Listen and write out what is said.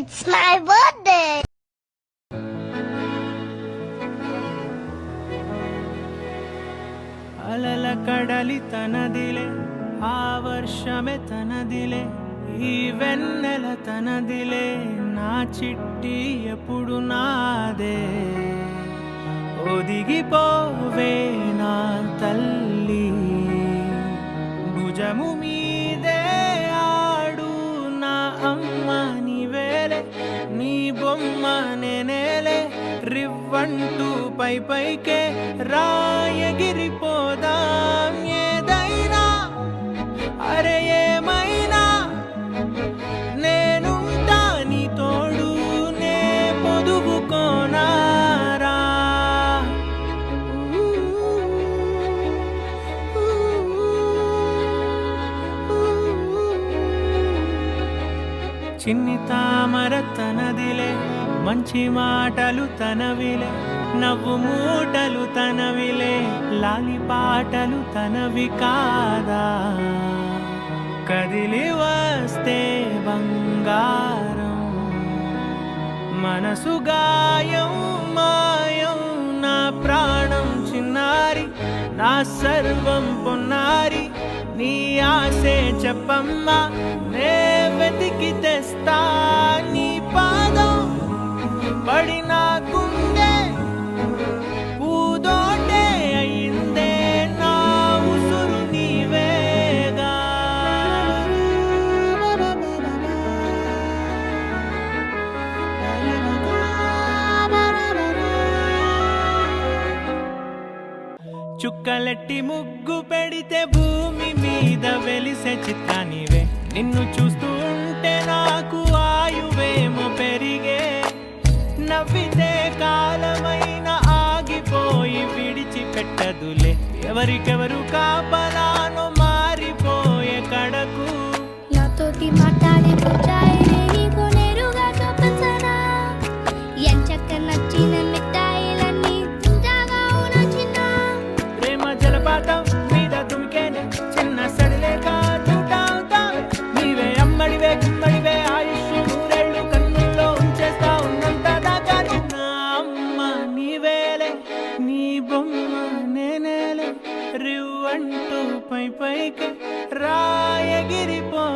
It's my birthday. అలల కడలి తనదిలే ఆ వర్షమే తనదిలే ఈ వెన్నెల తనదిలే నా చిట్టి ఎప్పుడు నాదే ఒదిగిపోవే నా తల్లి భుజము మీదే ఆడు నా అమ్మ నీవేలే నీ బొమ్మ నేనేలే రివ్వంటూ పై పైకే రాయగిరిపోదాం ఏదైనా అరే ఏమైనా నేనుంటా నీ తోడు నే పొదుగుకోనారా చిన్ని తామర తనదిలే మంచి మాటలు తనవిలే నవ్వు మూటలు తనవిలే లాలి పాటలు తనవి కాదా కదిలి వస్తే బంగారం మనసు గాయం మాయం నా ప్రాణం చిన్నారి నా సర్వం పొన్నారి నీ ఆశే చెప్పమ్మా నే వెతికి తెస్తా నీ పాదం పడి నా గుండె పూదోటే అయిందే నా ఉసురు నీవేగా చుక్కలెట్టి ముగ్గు పెడితే భూమి మీద వెలిసే చిత్రానివే నిన్ను చూస్తూ ఉంటే నాకు ఆయువేమో పెరిగే నవ్వితే కాలమైన ఆగిపోయి విడిచిపెట్టదులే ఎవరికెవరు కాపలానో మారిపోయే కడకు నాతోటి మాట్లాడే పుట్టాయిలే నీకు నేరుగా చూపించనా ఎంచక్క నచ్చిన మిఠాయిలన్నీ తింటాగా నచ్చిన ప్రేమ జలపాతం మీద తుమికేనే చిన్న సడిలేక చూటావుతావే నీవే అమ్మడివే గుమ్మడివే ఆయుష్ నూరేళ్ళు కన్నుల్లో ఉంచేస్తా ఉన్నంత దాకా నా అమ్మ నీవేలే నీ బొమ్మ నేనేలే రివ్వంటూ పై పైకి రాయగిరిపోదాం